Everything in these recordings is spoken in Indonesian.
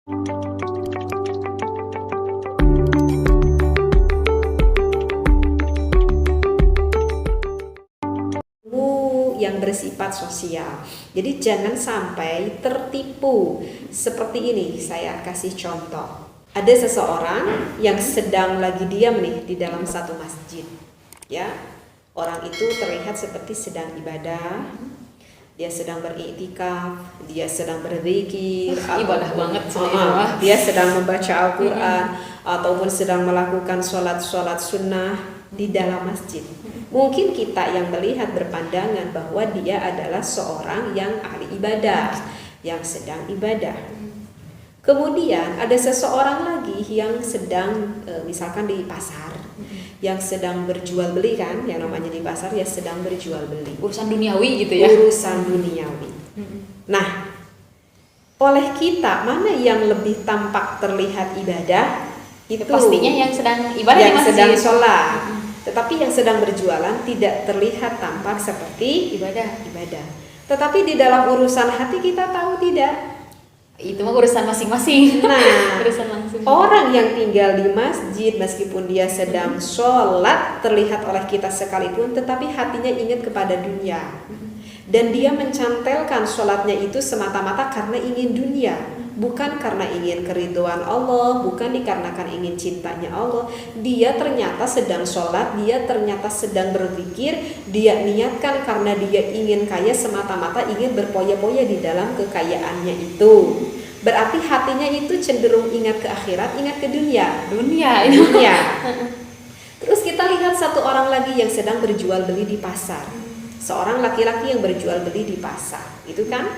Yang bersifat sosial. Jadi jangan sampai tertipu seperti ini. Saya kasih contoh. Ada seseorang yang sedang lagi diam nih di dalam satu masjid. Ya, orang itu terlihat seperti sedang ibadah. Dia sedang beriktikaf, dia sedang berzikir, ibadah banget dia sedang membaca Al-Quran, ataupun sedang melakukan sholat sunnah di dalam masjid. Mungkin kita yang melihat berpandangan bahwa dia adalah seorang yang ahli ibadah, yang sedang ibadah. Kemudian ada seseorang lagi yang sedang misalkan di pasar, yang sedang berjual beli, kan, yang namanya di pasar ya sedang berjual beli. Urusan duniawi gitu ya. Urusan duniawi. Nah, oleh kita mana yang lebih tampak terlihat ibadah? Itu pastinya yang sedang ibadah, yang di masjid, sedang sholat. Tetapi yang sedang berjualan tidak terlihat tampak seperti ibadah. Tetapi di dalam urusan hati kita tahu tidak. Itu mah urusan masing-masing. Nah, urusan langsung. Orang yang tinggal di masjid meskipun dia sedang sholat terlihat oleh kita sekalipun, tetapi hatinya ingat kepada dunia. Dan dia mencantelkan sholatnya itu semata-mata karena ingin dunia, bukan karena ingin keridhaan Allah, bukan dikarenakan ingin cintanya Allah. Dia ternyata sedang sholat, dia ternyata sedang berzikir, dia niatkan karena dia ingin kaya semata-mata, ingin berpoya-poya di dalam kekayaannya itu. Berarti hatinya itu cenderung ingat ke akhirat, ingat ke dunia. Terus kita lihat satu orang lagi yang sedang berjual beli di pasar. Seorang laki-laki yang berjual beli di pasar, itu kan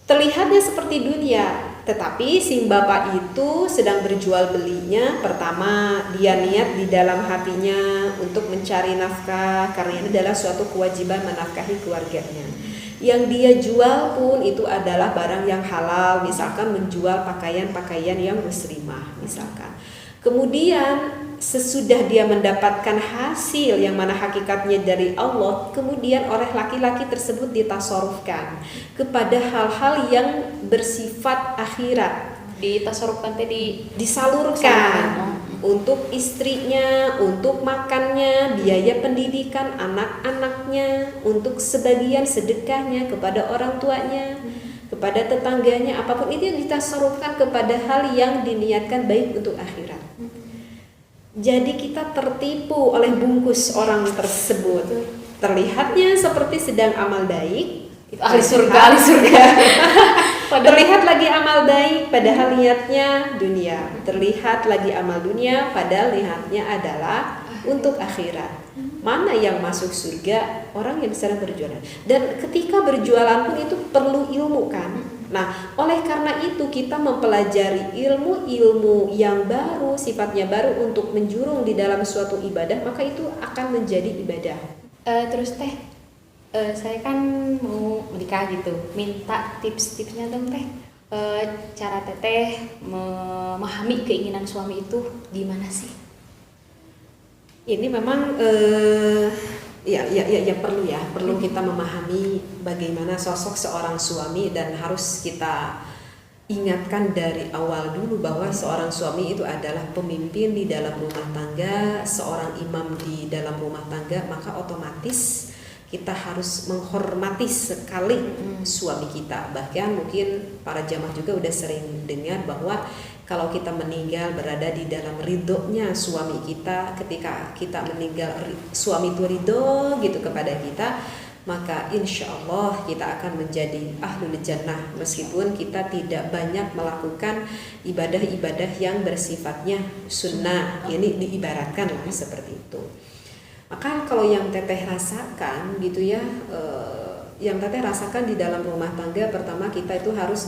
terlihatnya seperti dunia, tetapi si bapak itu sedang berjual belinya. Pertama, dia niat di dalam hatinya untuk mencari nafkah, karena ini adalah suatu kewajiban menafkahi keluarganya. Yang dia jual pun itu adalah barang yang halal, misalkan menjual pakaian-pakaian yang muslimah misalkan. Kemudian sesudah dia mendapatkan hasil yang mana hakikatnya dari Allah, kemudian oleh laki-laki tersebut ditasarufkan kepada hal-hal yang bersifat akhirat. Ditasarufkan disalurkan untuk istrinya, untuk makannya, biaya pendidikan anak-anaknya, untuk sebagian sedekahnya kepada orang tuanya, kepada tetangganya, apapun itu yang ditasarufkan kepada hal yang diniatkan baik untuk akhirat. Jadi kita tertipu oleh bungkus orang tersebut. Terlihatnya seperti sedang amal baik, itu ahli surga. Terlihat lagi amal baik padahal niatnya dunia. Terlihat lagi amal dunia padahal niatnya adalah untuk akhirat. Mana yang masuk surga? Orang yang sedang berjualan. Dan ketika berjualan pun itu perlu ilmu, kan? Nah, oleh karena itu kita mempelajari ilmu-ilmu yang baru, sifatnya baru untuk menjurung di dalam suatu ibadah, maka itu akan menjadi ibadah. Terus teh, saya kan mau menikah gitu, minta tips-tipsnya dong teh. Cara teteh memahami keinginan suami itu gimana sih? Ini memang ya perlu kita memahami bagaimana sosok seorang suami, dan harus kita ingatkan dari awal dulu bahwa seorang suami itu adalah pemimpin di dalam rumah tangga, seorang imam di dalam rumah tangga, maka otomatis kita harus menghormati sekali suami kita. Bahkan mungkin para jamaah juga udah sering dengar bahwa kalau kita meninggal berada di dalam ridhonya suami kita, ketika kita meninggal suami itu ridho gitu kepada kita, maka insya Allah kita akan menjadi ahlul jannah, meskipun kita tidak banyak melakukan ibadah-ibadah yang bersifatnya sunnah. Ini diibaratkan lah seperti itu. Maka kalau yang teteh rasakan gitu ya, yang teteh rasakan di dalam rumah tangga, pertama kita itu harus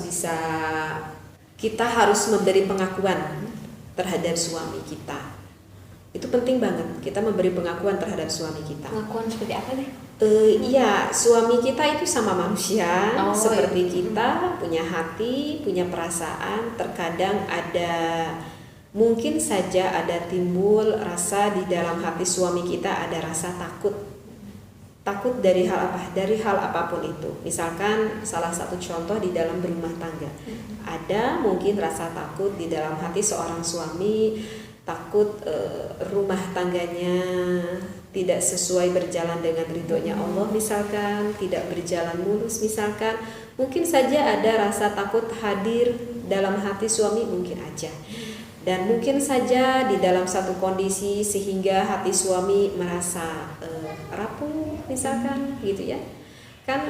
memberi pengakuan terhadap suami kita. Itu penting banget, kita memberi pengakuan terhadap suami kita. Pengakuan seperti apa deh? Iya, suami kita itu sama manusia, seperti kita, punya hati, punya perasaan. Terkadang mungkin saja ada timbul rasa di dalam hati suami kita, ada rasa takut Takut dari hal apa? Dari hal apapun itu. Misalkan salah satu contoh di dalam berumah tangga. Ada mungkin rasa takut di dalam hati seorang suami, takut rumah tangganya tidak sesuai berjalan dengan ridhonya Allah misalkan, tidak berjalan mulus misalkan. Mungkin saja ada rasa takut hadir dalam hati suami, mungkin aja. Dan mungkin saja di dalam satu kondisi sehingga hati suami merasa rapuh misalkan gitu ya. Kan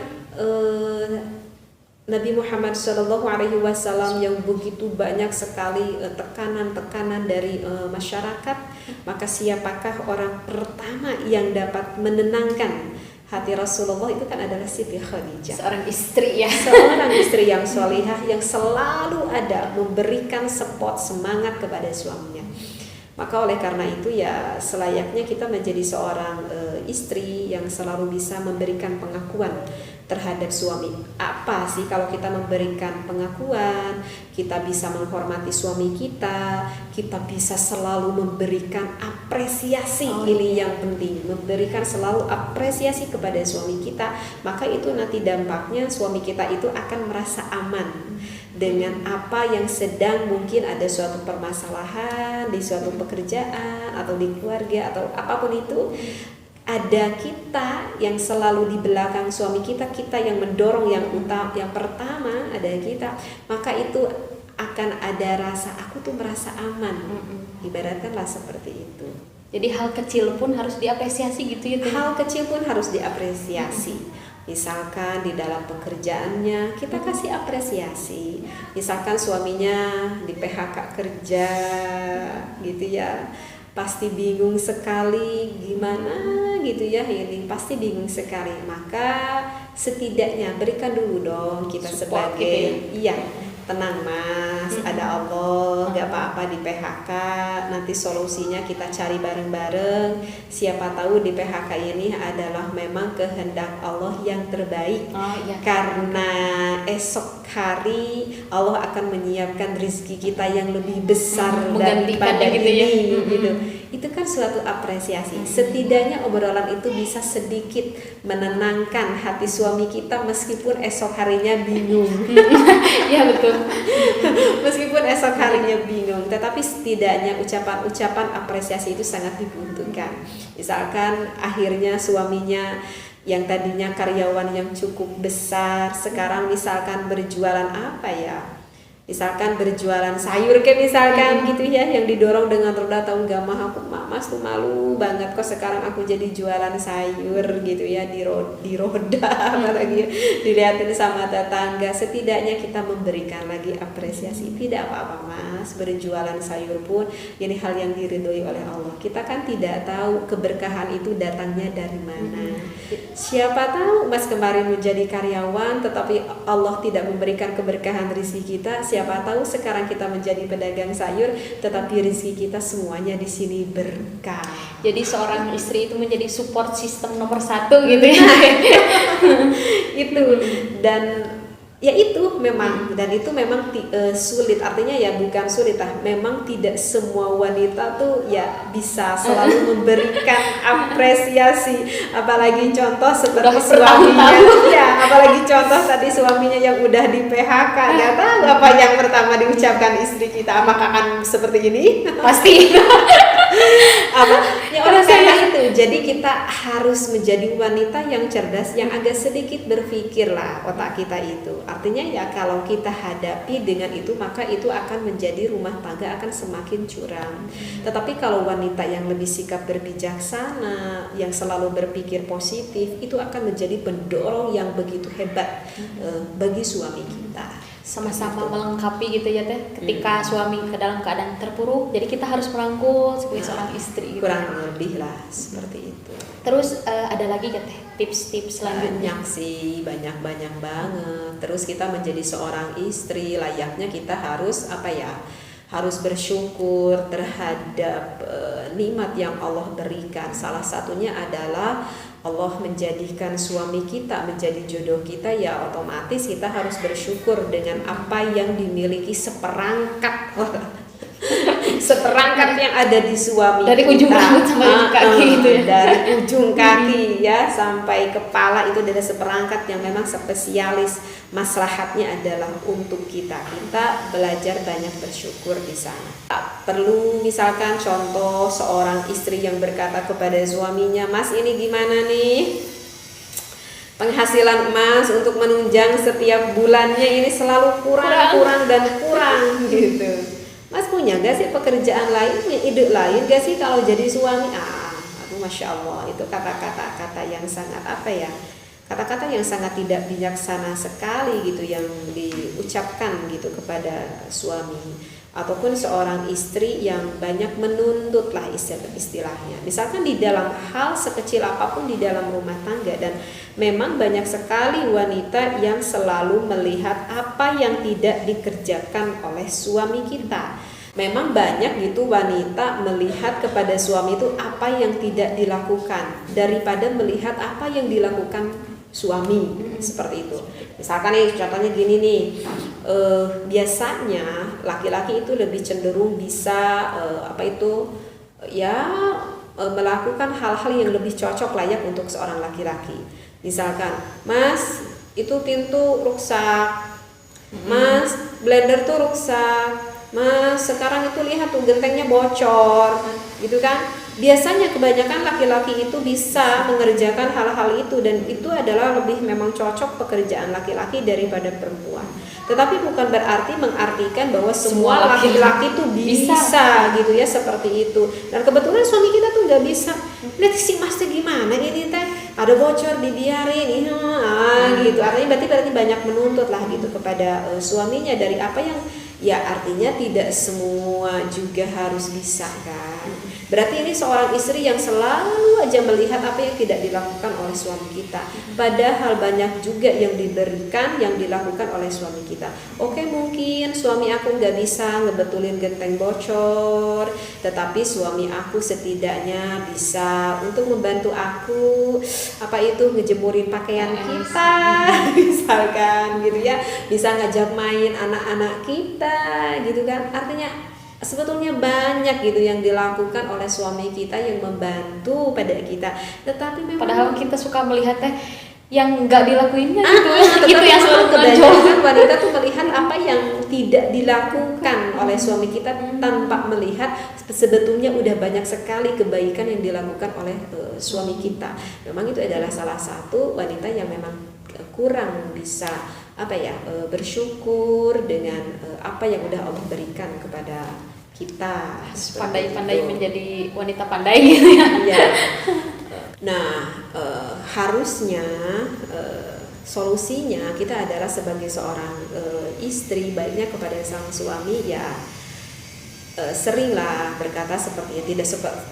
Nabi Muhammad SAW yang begitu banyak sekali tekanan-tekanan dari masyarakat, maka siapakah orang pertama yang dapat menenangkan hati Rasulullah? Itu kan adalah Siti Khadijah, Seorang istri ya. seorang istri yang sholihah yang selalu ada memberikan support, semangat kepada suaminya. Maka oleh karena itu ya selayaknya kita menjadi seorang istri yang selalu bisa memberikan pengakuan terhadap suami. Apa sih kalau kita memberikan pengakuan, kita bisa menghormati suami kita bisa selalu memberikan apresiasi. Ini yang penting, memberikan selalu apresiasi kepada suami kita, maka itu nanti dampaknya suami kita itu akan merasa aman dengan apa yang sedang mungkin ada suatu permasalahan di suatu pekerjaan atau di keluarga atau apapun itu. Ada kita yang selalu di belakang suami kita yang mendorong yang pertama ada kita, maka itu akan ada rasa aku tuh merasa aman. Ibaratkanlah seperti itu. Jadi hal kecil pun harus diapresiasi gitu ya. Hal kecil pun harus diapresiasi. Misalkan di dalam pekerjaannya kita kasih apresiasi. Misalkan suaminya di PHK kerja gitu ya, pasti bingung sekali gimana gitu ya, ini pasti bingung sekali. Maka setidaknya berikan dulu dong kita support sebagai gitu ya. Iya, tenang mas, ada Allah, gak apa-apa di PHK, nanti solusinya kita cari bareng-bareng. Siapa tahu di PHK ini adalah memang kehendak Allah yang terbaik. Karena esok hari Allah akan menyiapkan rezeki kita yang lebih besar daripada gitu ini ya. gitu. Itu kan suatu apresiasi. Setidaknya obrolan itu bisa sedikit menenangkan hati suami kita meskipun esok harinya bingung. Ya betul. Meskipun esok harinya bingung, tetapi setidaknya ucapan-ucapan apresiasi itu sangat dibutuhkan. Misalkan akhirnya suaminya yang tadinya karyawan yang cukup besar, sekarang misalkan berjualan apa ya? Misalkan berjualan sayur kayak misalkan gitu ya, yang didorong dengan roda tahun gamah. Aku mas tuh malu banget kok sekarang aku jadi jualan sayur gitu ya di roda apalagi dilihatin sama tetangga. Setidaknya kita memberikan lagi apresiasi. Tidak apa-apa mas, berjualan sayur pun ini hal yang diridhoi oleh Allah. Kita kan tidak tahu keberkahan itu datangnya dari mana. Siapa tahu mas kemarin menjadi karyawan tetapi Allah tidak memberikan keberkahan rezeki kita. Siapa tahu sekarang kita menjadi pedagang sayur tetapi rezeki kita semuanya di sini berkah. Jadi seorang istri itu menjadi support system nomor 1 gitu ya. Itu dan ya itu memang dan itu memang sulit, artinya ya bukan sulit memang tidak semua wanita tuh ya bisa selalu memberikan apresiasi, apalagi contoh seperti suaminya ya, apalagi contoh tadi suaminya yang udah di PHK. Gak tahu apa yang pertama diucapkan istri kita, apakah akan seperti ini? Pasti. Ya oleh karena itu jadi kita harus menjadi wanita yang cerdas, yang agak sedikit berpikir lah otak kita itu. Artinya ya kalau kita hadapi dengan itu maka itu akan menjadi rumah tangga akan semakin curam. Tetapi kalau wanita yang lebih sikap berbijaksana, yang selalu berpikir positif, itu akan menjadi pendorong yang begitu hebat bagi suami kita. Sama-sama melengkapi gitu ya teh. Ketika suami ke dalam keadaan terpuruk, jadi kita harus merangkul sebagai seorang istri gitu. Kurang lebih lah seperti itu. Terus ada lagi gak teh tips-tips selanjutnya? Banyak sih, banyak banget. Terus kita menjadi seorang istri, layaknya kita harus harus bersyukur terhadap nikmat yang Allah berikan. Salah satunya adalah Allah menjadikan suami kita menjadi jodoh kita, ya otomatis kita harus bersyukur dengan apa yang dimiliki seperangkat seperangkat yang ada di suami dari kita. ujung rambut sampai ujung kaki gitu ya. Dari ujung kaki ya sampai kepala itu ada seperangkat yang memang spesialis, maslahatnya adalah untuk kita belajar banyak bersyukur di sana. Perlu misalkan contoh seorang istri yang berkata kepada suaminya, "Mas, ini gimana nih penghasilan Mas untuk menunjang setiap bulannya ini selalu kurang dan kurang gitu. Mas punya gak sih pekerjaan lain, ide lain gak sih kalau jadi suami?" Aduh, Masya Allah, itu kata-kata yang sangat kata-kata yang sangat tidak bijaksana sekali gitu yang diucapkan gitu kepada suami ataupun seorang istri yang banyak menuntut lah istilahnya. Misalkan di dalam hal sekecil apapun di dalam rumah tangga, dan memang banyak sekali wanita yang selalu melihat apa yang tidak dikerjakan oleh suami kita. Memang banyak gitu wanita melihat kepada suami itu apa yang tidak dilakukan daripada melihat apa yang dilakukan suami, seperti itu. Misalkan nih contohnya gini nih, biasanya laki-laki itu lebih cenderung bisa melakukan hal-hal yang lebih cocok layak untuk seorang laki-laki. Misalkan, "Mas, itu pintu rusak. Mas, blender tuh rusak. Mas, sekarang itu lihat tuh gentengnya bocor." Gitu kan? Biasanya kebanyakan laki-laki itu bisa mengerjakan hal-hal itu, dan itu adalah lebih memang cocok pekerjaan laki-laki daripada perempuan. Tetapi bukan berarti mengartikan bahwa semua laki-laki itu bisa gitu ya, seperti itu. Dan kebetulan suami kita tuh nggak bisa. Lihat si Mas gimana ini teh, ada bocor dibiarin gitu. Artinya berarti banyak menuntut lah gitu kepada suaminya dari apa yang ya artinya tidak semua juga harus bisa kan. Berarti ini seorang istri yang selalu aja melihat apa yang tidak dilakukan oleh suami kita. Padahal banyak juga yang diberikan, yang dilakukan oleh suami kita. Oke, mungkin suami aku nggak bisa ngebetulin genteng bocor, tetapi suami aku setidaknya bisa untuk membantu aku ngejemurin pakaian kita, misalkan gitu ya, bisa ngajak main anak-anak kita gitu kan. Artinya sebetulnya banyak gitu yang dilakukan oleh suami kita yang membantu pada kita, tetapi memang padahal kita suka melihat yang nggak dilakuinnya gitu. Itu yang selalu kebanyakan wanita tuh melihat apa yang tidak dilakukan oleh suami kita tanpa melihat sebetulnya udah banyak sekali kebaikan yang dilakukan oleh suami kita. Memang itu adalah salah satu wanita yang memang kurang bisa bersyukur dengan apa yang udah Allah berikan kepada kita. Pandai-pandai menjadi wanita pandai gitu ya. Ya. Nah, harusnya solusinya kita adalah sebagai seorang istri, baiknya kepada sang suami ya seringlah berkata seperti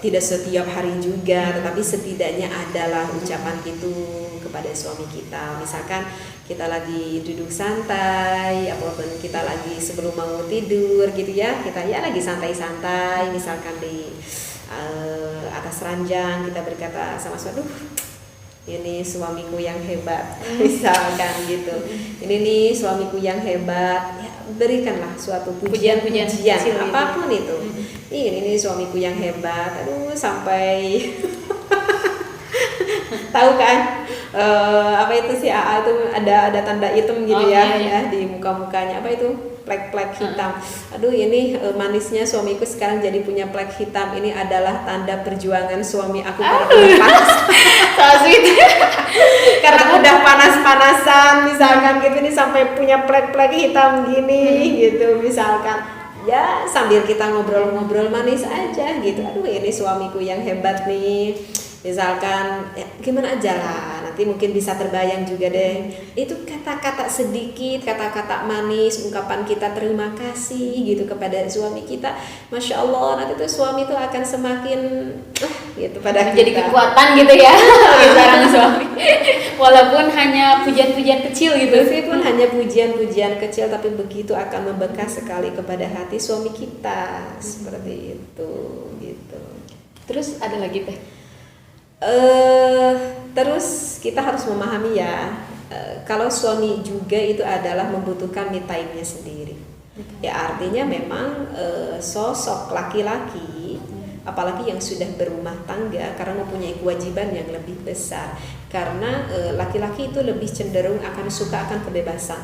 tidak setiap hari juga, tetapi setidaknya adalah ucapan gitu kepada suami kita. Misalkan kita lagi duduk santai ataupun kita lagi sebelum mau tidur gitu ya, kita ya lagi santai-santai misalkan di atas ranjang, kita berkata sama suami, ini suamiku yang hebat, misalkan gitu. Ini nih suamiku yang hebat. Ya, berikanlah suatu pujian apapun itu. Ini suamiku yang hebat. Aduh, sampai tahu kan? Apa itu sih AA itu ada tanda hitam gitu ya di muka-mukanya. Apa itu? Plek-plek hitam. Aduh, ini manisnya suamiku sekarang jadi punya plek hitam. Ini adalah tanda perjuangan suami aku panas. Karena udah panas-panasan misalkan gitu, ini sampai punya plek-plek hitam gini gitu misalkan. Ya sambil kita ngobrol-ngobrol manis aja gitu. Aduh, ini suamiku yang hebat nih. Misalkan ya, gimana aja lah, nanti mungkin bisa terbayang juga deh. Itu kata-kata sedikit, kata-kata manis, ungkapan kita terima kasih gitu kepada suami kita. Masya Allah, nanti tuh suami tuh akan semakin gitu pada menjadi kita. Kekuatan gitu ya seorang suami. Walaupun hanya pujian-pujian kecil gitu. Meskipun hanya pujian-pujian kecil, tapi begitu akan membekas sekali kepada hati suami kita. Seperti itu gitu. Terus ada lagi teh? Terus kita harus memahami ya, kalau suami juga itu adalah membutuhkan me time-nya sendiri. Ya artinya memang sosok laki-laki, apalagi yang sudah berumah tangga, karena mempunyai kewajiban yang lebih besar. Karena laki-laki itu lebih cenderung akan suka akan kebebasan.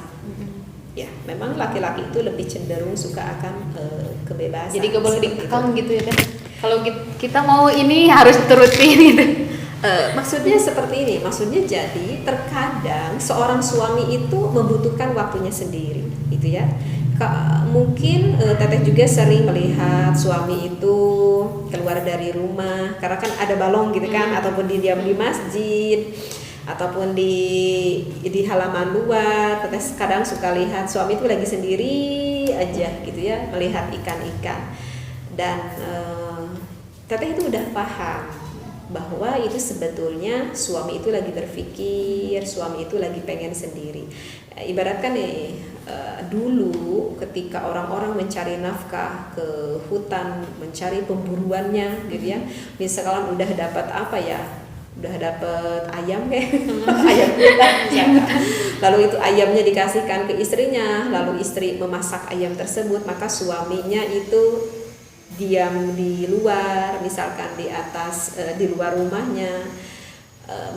Ya, memang laki-laki itu lebih cenderung suka akan kebebasan. Jadi gak boleh dikekang gitu ya kan? Kalau kita mau ini harus turutin gitu. Maksudnya seperti ini, maksudnya jadi terkadang seorang suami itu membutuhkan waktunya sendiri, gitu ya. Mungkin Teteh juga sering melihat suami itu keluar dari rumah karena kan ada balong gitu kan, ataupun diam di masjid, ataupun di halaman luar. Teteh kadang suka lihat suami itu lagi sendiri aja gitu ya, melihat ikan-ikan. Dan Teteh itu udah paham bahwa itu sebetulnya suami itu lagi berpikir, suami itu lagi pengen sendiri. Ibaratkan nih, dulu ketika orang-orang mencari nafkah ke hutan, mencari pemburuannya gitu ya, misalkan udah dapat apa ya, udah dapat ayam ayam hutan, lalu itu ayamnya dikasihkan ke istrinya, lalu istri memasak ayam tersebut, maka suaminya itu diam di luar, misalkan di atas, di luar rumahnya,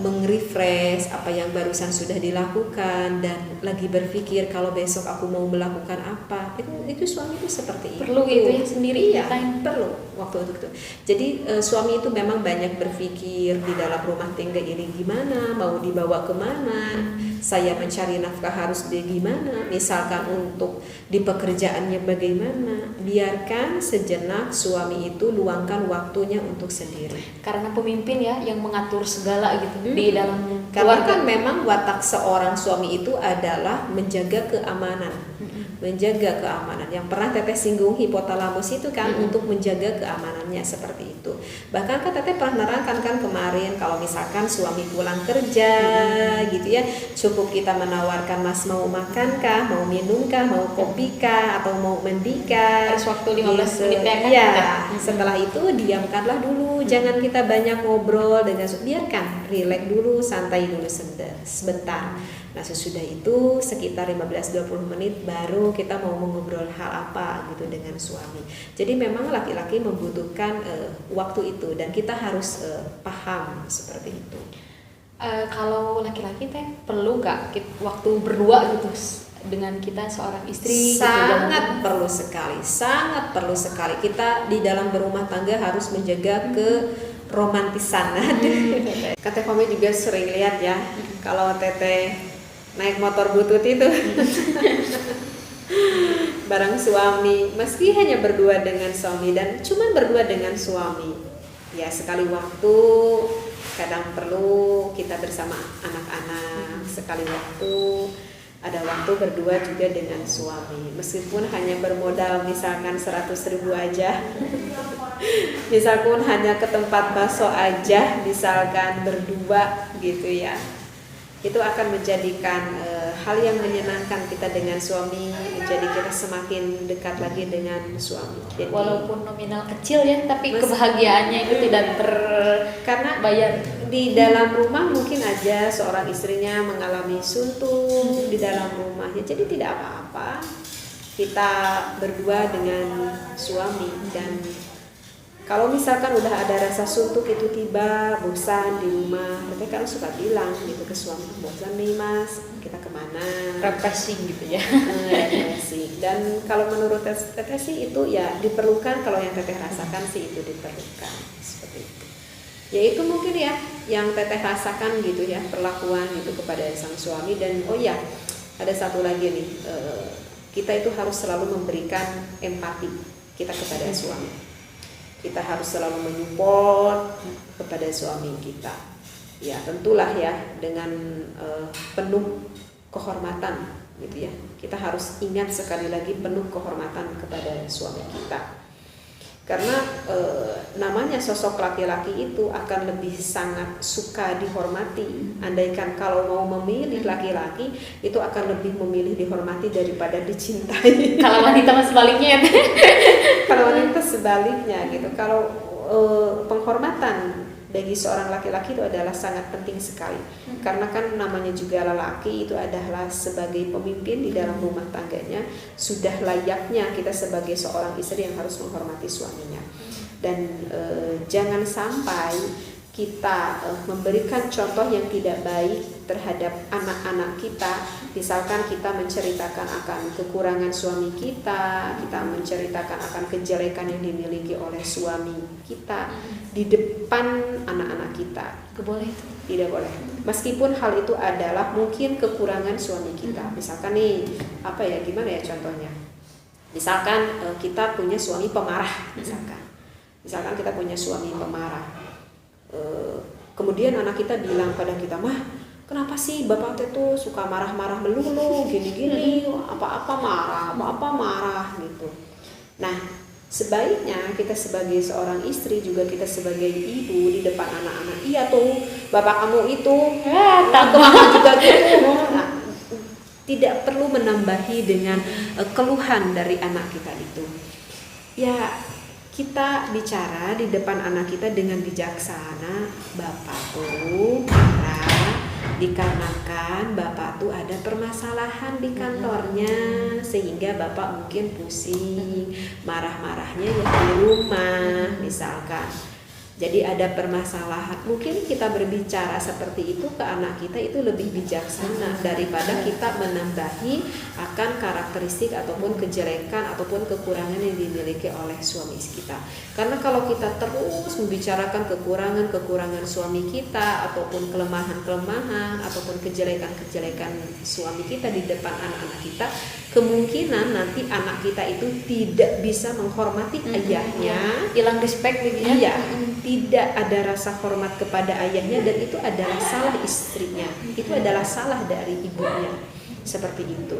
mengrefresh apa yang barusan sudah dilakukan, dan lagi berpikir kalau besok aku mau melakukan apa. Itu suami itu seperti perlu itu ya sendiri. Iya, perlu waktu untuk itu. Jadi suami itu memang banyak berpikir di dalam rumah tangga ini gimana, mau dibawa kemana, saya mencari nafkah harus gimana, misalkan untuk di pekerjaannya bagaimana. Biarkan sejenak suami itu luangkan waktunya untuk sendiri. Karena pemimpin ya yang mengatur segala gitu di dalam karena keluarga. kan memang watak seorang suami itu adalah menjaga keamanan. Menjaga keamanan. Yang pernah Teteh singgung hipotalamus itu kan untuk menjaga keamanannya seperti itu. Bahkan kan Teteh pernah nerangkan kan kemarin, kalau misalkan suami pulang kerja gitu ya, cukup kita menawarkan, Mas mau makan kah, mau minum kah, mau kopi kah, atau mau mandi kah, harus waktu 15 menit ya kan. Ya, setelah itu diamkanlah dulu, jangan kita banyak ngobrol dengan, biarkan rileks dulu, santai dulu sebentar. Nah sesudah itu sekitar 15-20 menit baru kita mau mengobrol hal apa gitu dengan suami. Jadi memang laki-laki membutuhkan waktu itu, dan kita harus paham seperti itu. Kalau laki-laki teh perlu gak waktu berdua gitu dengan kita seorang istri? Sangat perlu sekali, sangat perlu sekali. Kita di dalam berumah tangga harus menjaga keromantisan. Teteh Fami juga sering lihat ya, kalau Teteh naik motor butut itu bareng suami, meski hanya berdua dengan suami dan cuma berdua dengan suami, ya sekali waktu kadang perlu kita bersama anak-anak, sekali waktu ada waktu berdua juga dengan suami, meskipun hanya bermodal misalkan 100.000 aja misalkan hanya ke tempat bakso aja, misalkan berdua gitu ya, itu akan menjadikan hal yang menyenangkan kita dengan suami, menjadi kita semakin dekat lagi dengan suami. Jadi, walaupun nominal kecil ya, tapi kebahagiaannya itu tidak terbayar. Di dalam rumah mungkin aja seorang istrinya mengalami suntuk di dalam rumahnya, jadi tidak apa-apa kita berdua dengan suami. Dan kalau misalkan udah ada rasa suntuk itu tiba, bosan di rumah, mereka kan suka bilang gitu ke suami, bosan nih Mas, kita kemana? Refreshing gitu ya. Refreshing. Dan kalau menurut Teteh sih itu ya diperlukan, kalau yang Teteh rasakan sih itu diperlukan seperti itu. Ya itu mungkin ya yang Teteh rasakan gitu ya, perlakuan gitu kepada sang suami. Dan oh ya, ada satu lagi nih, kita itu harus selalu memberikan empati kita kepada suami. Kita harus selalu menyupport kepada suami kita. Ya tentulah ya dengan penuh kehormatan gitu ya. Kita harus ingat sekali lagi penuh kehormatan kepada suami kita. Karena namanya sosok laki-laki itu akan lebih sangat suka dihormati. Andaikan kalau mau memilih laki-laki, itu akan lebih memilih dihormati daripada dicintai. Kalau wanita sebaliknya ya. Kalau wanita sebaliknya gitu. Kalau penghormatan bagi seorang laki-laki itu adalah sangat penting sekali. Karena kan namanya juga lelaki itu adalah sebagai pemimpin di dalam rumah tangganya, sudah layaknya kita sebagai seorang istri yang harus menghormati suaminya. Dan jangan sampai kita memberikan contoh yang tidak baik terhadap anak-anak kita. Misalkan kita menceritakan akan kekurangan suami kita menceritakan akan kejelekan yang dimiliki oleh suami kita di depan anak-anak kita. Tidak boleh. Meskipun hal itu adalah mungkin kekurangan suami kita. Misalkan nih, gimana ya contohnya? Misalkan kita punya suami pemarah, misalkan kita punya suami pemarah. Kemudian anak kita bilang pada kita, "Mah, kenapa sih bapak tuh suka marah-marah melulu, gini-gini, apa-apa marah gitu." Nah, sebaiknya kita sebagai seorang istri, juga kita sebagai ibu di depan anak-anak, "Iya tuh, bapak kamu itu kamu juga gitu." Nah, tidak perlu menambahi dengan keluhan dari anak kita itu. Ya, kita bicara di depan anak kita dengan bijaksana. "Bapak tuh marah dikarenakan bapak tuh ada permasalahan di kantornya, sehingga bapak mungkin pusing, marah-marahnya ya di rumah misalkan. Jadi ada permasalahan." Mungkin kita berbicara seperti itu ke anak kita itu lebih bijaksana daripada kita menambahi akan karakteristik ataupun kejelekan ataupun kekurangan yang dimiliki oleh suami kita. Karena kalau kita terus membicarakan kekurangan suami kita ataupun kelemahan ataupun kejelekan suami kita di depan anak-anak kita, kemungkinan nanti anak kita itu tidak bisa menghormati ayahnya, hilang respect gitu ya. Iya, tidak ada rasa hormat kepada ayahnya, dan itu adalah salah istrinya, itu adalah salah dari ibunya, seperti itu.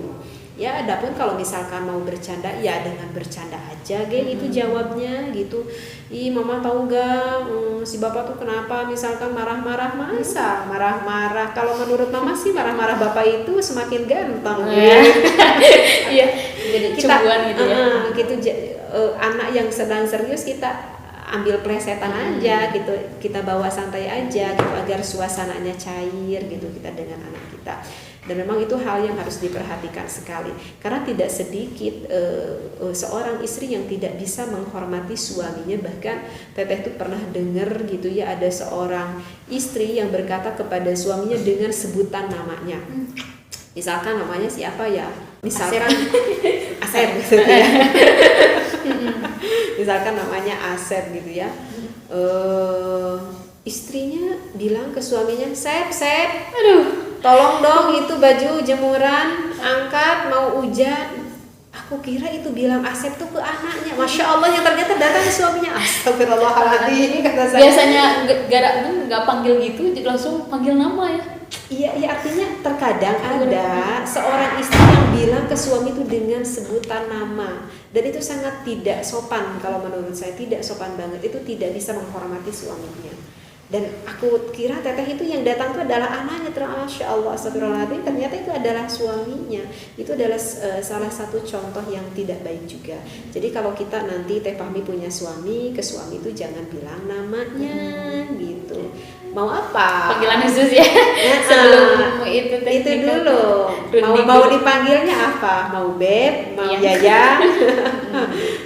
Ya, adapun kalau misalkan mau bercanda, ya dengan bercanda aja, itu jawabnya gitu. "Ih, mama tahu gak, si bapak tuh kenapa misalkan marah-marah?" Masa marah-marah? Kalau menurut mama sih marah-marah bapak itu semakin ganteng. Iya, jadi cemburuan gitu ya. Anak yang sedang serius kita ambil plesetan aja gitu, kita bawa santai aja gitu, agar suasananya cair gitu kita dengan anak kita. Dan memang itu hal yang harus diperhatikan sekali, karena tidak sedikit seorang istri yang tidak bisa menghormati suaminya. Bahkan Teteh tuh pernah dengar gitu ya, ada seorang istri yang berkata kepada suaminya dengan sebutan namanya. Misalkan namanya siapa ya? Misalkan Asep gitu ya. Misalkan namanya Asep gitu ya. Istrinya bilang ke suaminya, "Sep, aduh, tolong dong itu baju jemuran, angkat, mau hujan." Aku kira itu bilang Asep tuh ke anaknya. Masya Allah, yang ternyata datang ke suaminya. Astagfirullahaladzim, kata saya. Biasanya nggak panggil gitu, langsung panggil nama ya. Iya, artinya terkadang ada seorang istri yang bilang ke suami itu dengan sebutan nama, dan itu sangat tidak sopan. Kalau menurut saya tidak sopan banget, itu tidak bisa menghormati suaminya. Dan aku kira Teteh itu yang datang itu adalah anaknya. Masya Allah, astagfirullahaladzim, ternyata itu adalah suaminya. Itu adalah salah satu contoh yang tidak baik juga. Jadi kalau kita nanti Teh Fahmi punya suami, ke suami itu jangan bilang namanya gitu. Mau apa? Panggilan khusus ya. Sebelum itu dulu. Mau dipanggilnya apa? Mau Beb, mau Yaya,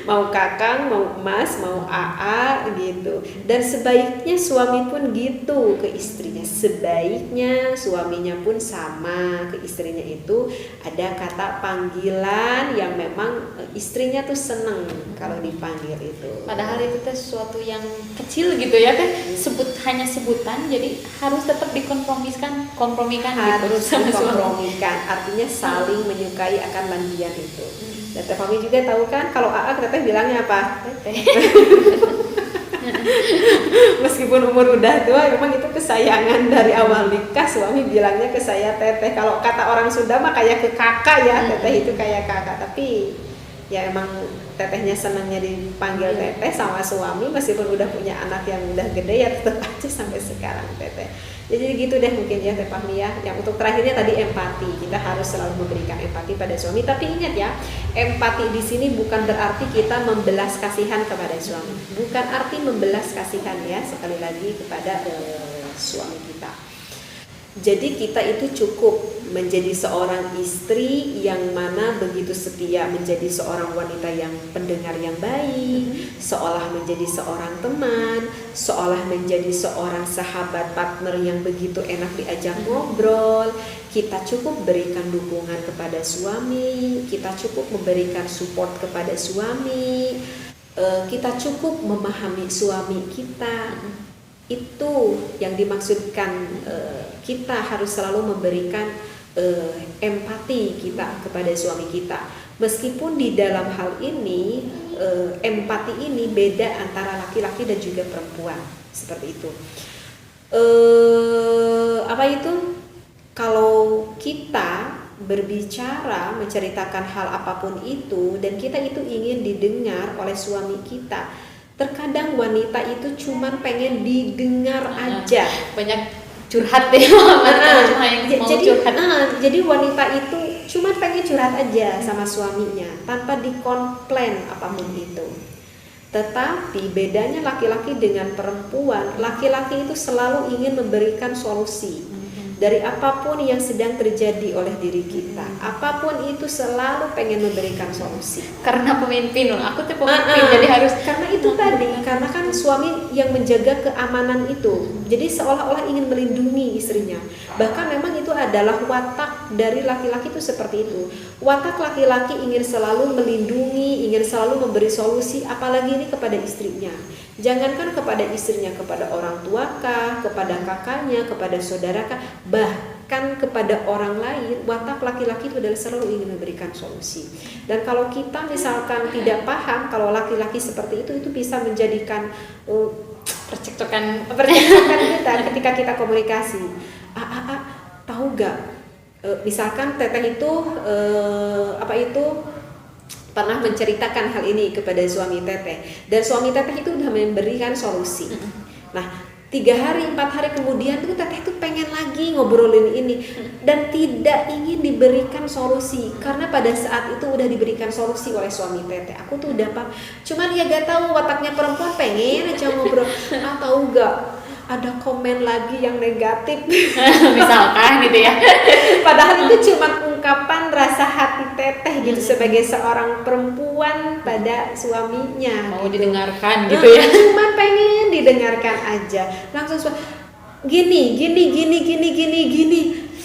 mau Kakang, mau Mas, mau AA gitu. Dan sebaiknya suami pun gitu ke istrinya. Sebaiknya suaminya pun sama ke istrinya, itu ada kata panggilan yang memang istrinya tuh seneng kalau dipanggil itu. Padahal itu tuh sesuatu yang kecil gitu ya kan, hanya sebutan, jadi harus tetap dikompromikan harus gitu, dikompromikan, artinya saling menyukai akan landian itu. Dan Teh Fahmi juga tahu kan, kalau AA Teteh bilangnya apa? Teteh. Meskipun umur udah tua, memang itu kesayangan dari awal nikah, suami bilangnya ke saya Teteh. Kalau kata orang Sunda mah kayak ke kakak ya, Teteh itu kayak kakak. Tapi ya emang tetehnya senangnya dipanggil teteh sama suami, meskipun udah punya anak yang udah gede ya tetap aja sampai sekarang teteh. Jadi gitu deh mungkin ya Teh Fahmi ya. Yang untuk terakhirnya tadi empati, kita harus selalu memberikan empati pada suami. Tapi ingat ya, empati di sini bukan berarti kita membelas kasihan kepada suami, bukan arti membelas kasihan ya, sekali lagi kepada suami kita. Jadi kita itu cukup menjadi seorang istri yang mana begitu setia, menjadi seorang wanita yang pendengar yang baik, seolah menjadi seorang teman, seolah menjadi seorang sahabat partner yang begitu enak diajak ngobrol. Kita cukup berikan dukungan kepada suami, kita cukup memberikan support kepada suami, kita cukup memahami suami kita. Itu yang dimaksudkan, kita harus selalu memberikan empati kita kepada suami kita. Meskipun di dalam hal ini empati ini beda antara laki-laki dan juga perempuan, seperti itu. Apa itu? Kalau kita berbicara menceritakan hal apapun itu dan kita itu ingin didengar oleh suami kita, terkadang wanita itu cuma pengen didengar aja, banyak curhat deh cuma yang mau curhat. Jadi wanita itu cuma pengen curhat aja sama suaminya tanpa dikomplain apapun itu. Tetapi bedanya laki-laki dengan perempuan, laki-laki itu selalu ingin memberikan solusi dari apapun yang sedang terjadi oleh diri kita. Apapun itu selalu pengen memberikan solusi. Karena pemimpin loh, aku tuh pemimpin, jadi harus. Karena itu tadi, karena kan suami yang menjaga keamanan itu. Jadi seolah-olah ingin melindungi istrinya. Bahkan memang itu adalah watak dari laki-laki itu seperti itu. Watak laki-laki ingin selalu melindungi, ingin selalu memberi solusi, apalagi ini kepada istrinya. Jangankan kepada istrinya, kepada orang tua kah, kepada kakaknya, kepada saudara kah, bahkan kepada orang lain, watak laki-laki itu adalah selalu ingin memberikan solusi. Dan kalau kita misalkan tidak paham, kalau laki-laki seperti itu bisa menjadikan percekcokan kita ketika kita komunikasi. Tahu gak? Misalkan teteh itu pernah menceritakan hal ini kepada suami teteh, dan suami teteh itu udah memberikan solusi. Nah, 3 hari 4 hari kemudian tuh teteh tuh pengen lagi ngobrolin ini dan tidak ingin diberikan solusi karena pada saat itu udah diberikan solusi oleh suami teteh. Aku tuh udah paham, cuman ya gak tahu wataknya perempuan pengen aja ngobrol. Tahu gak, ada komen lagi yang negatif misalkan gitu ya. Padahal itu cuma ungkapan rasa hati teteh gitu sebagai seorang perempuan pada suaminya. Mau gitu. didengarkan gitu ya. Cuma pengen didengarkan aja. Langsung gini.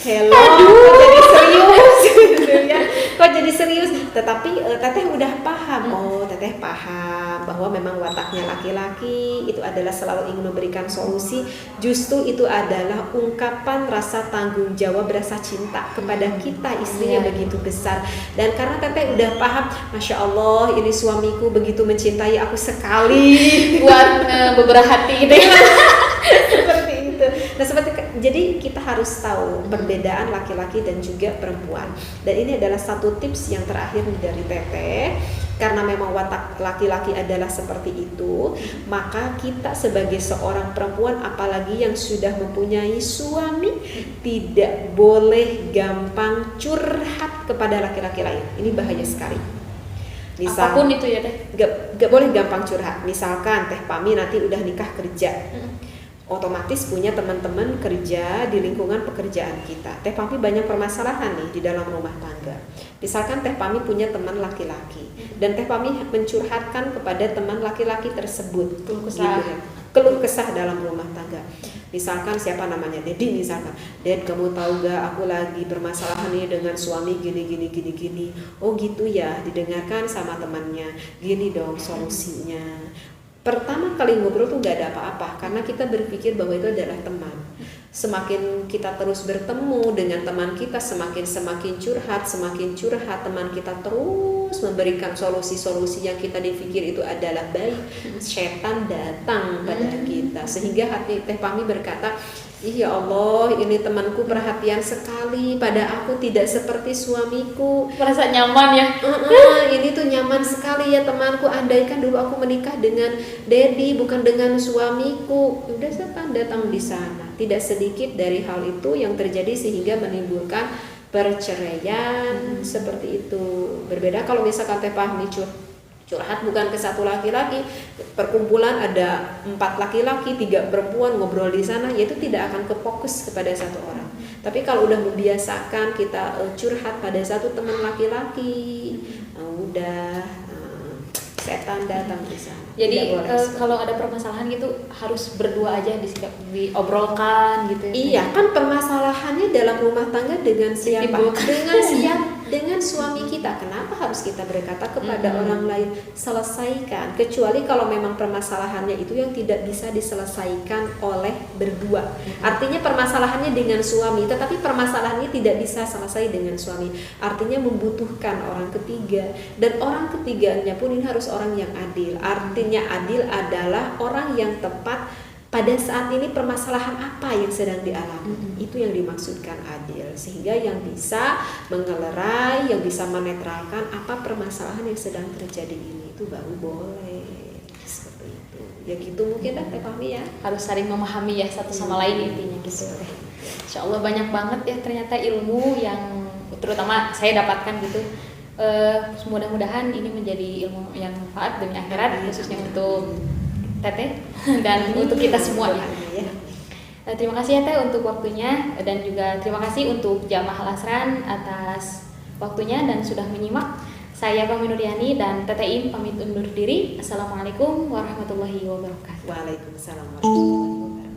Hello, kok jadi serius gitu ya. Kok jadi serius? Tetapi teteh udah paham. Teteh paham bahwa memang wataknya laki-laki itu adalah selalu ingin memberikan solusi. Justru itu adalah ungkapan rasa tanggung jawab, rasa cinta kepada kita istrinya begitu besar. Dan karena teteh udah paham, Masya Allah ini suamiku begitu mencintai aku sekali, buat beberapa hati gitu ya. Seperti itu. Nah, jadi kita harus tahu perbedaan laki-laki dan juga perempuan. Dan ini adalah satu tips yang terakhir dari teteh. Karena memang watak laki-laki adalah seperti itu, maka kita sebagai seorang perempuan, apalagi yang sudah mempunyai suami, tidak boleh gampang curhat kepada laki-laki lain. Ini bahaya sekali. Apapun itu ya teh. Gak boleh gampang curhat. Misalkan Teh Fahmi nanti udah nikah kerja, otomatis punya teman-teman kerja di lingkungan pekerjaan kita. Teh Fahmi banyak permasalahan nih di dalam rumah tangga. Misalkan Teh Fahmi punya teman laki-laki dan Teh Fahmi mencurhatkan kepada teman laki-laki tersebut keluh kesah dalam rumah tangga. Misalkan siapa namanya, Dedi misalkan. Ded, kamu tahu gak aku lagi bermasalah nih dengan suami gini. Oh gitu ya, didengarkan sama temannya. Gini dong solusinya. Pertama kali ngobrol tuh gak ada apa-apa karena kita berpikir bahwa itu adalah teman. Semakin kita terus bertemu dengan teman kita, semakin curhat teman kita terus memberikan solusi-solusi yang kita dipikir itu adalah baik. Setan datang pada kita sehingga hati Teh Fahmi berkata, Iya Allah, ini temanku perhatian sekali pada aku, tidak seperti suamiku. Merasa nyaman ya. Ini tuh nyaman sekali ya temanku. Andaikan dulu aku menikah dengan Dedi bukan dengan suamiku, udah siapa datang di sana. Tidak sedikit dari hal itu yang terjadi sehingga menimbulkan perceraian seperti itu. Berbeda kalau misalkan Teh Fahmi curhat bukan ke satu laki-laki, perkumpulan ada 4 laki-laki 3 perempuan ngobrol di sana, yaitu tidak akan kefokus kepada satu orang. Tapi kalau udah membiasakan kita curhat pada satu teman laki-laki, udah setan datang di sana. Jadi kalau ada permasalahan gitu harus berdua aja diobrolkan gitu. Iya, kan permasalahannya dalam rumah tangga dengan siapa? Dengan suami kita. Kenapa harus kita berkata kepada orang lain selesaikan? Kecuali kalau memang permasalahannya itu yang tidak bisa diselesaikan oleh berdua. Artinya permasalahannya dengan suami, tetapi permasalahannya tidak bisa selesai dengan suami. Artinya membutuhkan orang ketiga, dan orang ketiganya pun ini harus orang yang adil. Artinya adil adalah orang yang tepat pada saat ini permasalahan apa yang sedang dialami. Itu yang dimaksudkan adil, sehingga yang bisa mengelerai, yang bisa menetralkan apa permasalahan yang sedang terjadi ini, itu baru boleh seperti itu. Ya gitu mungkin Teh Fahmi ya. Harus saling memahami ya satu sama lain intinya gitu. Insya Allah banyak banget ya ternyata ilmu yang terutama saya dapatkan gitu. Mudah-mudahan ini menjadi ilmu yang manfaat demi akhirat, khususnya untuk Teteh dan untuk kita semua ya. Terima kasih ya Teh untuk waktunya, dan juga terima kasih untuk Jamaah Al-Asran atas waktunya dan sudah menyimak. Saya Fahmi Nuriani dan Teteh Im pamit undur diri. Assalamualaikum warahmatullahi wabarakatuh. Waalaikumsalam warahmatullahi wabarakatuh.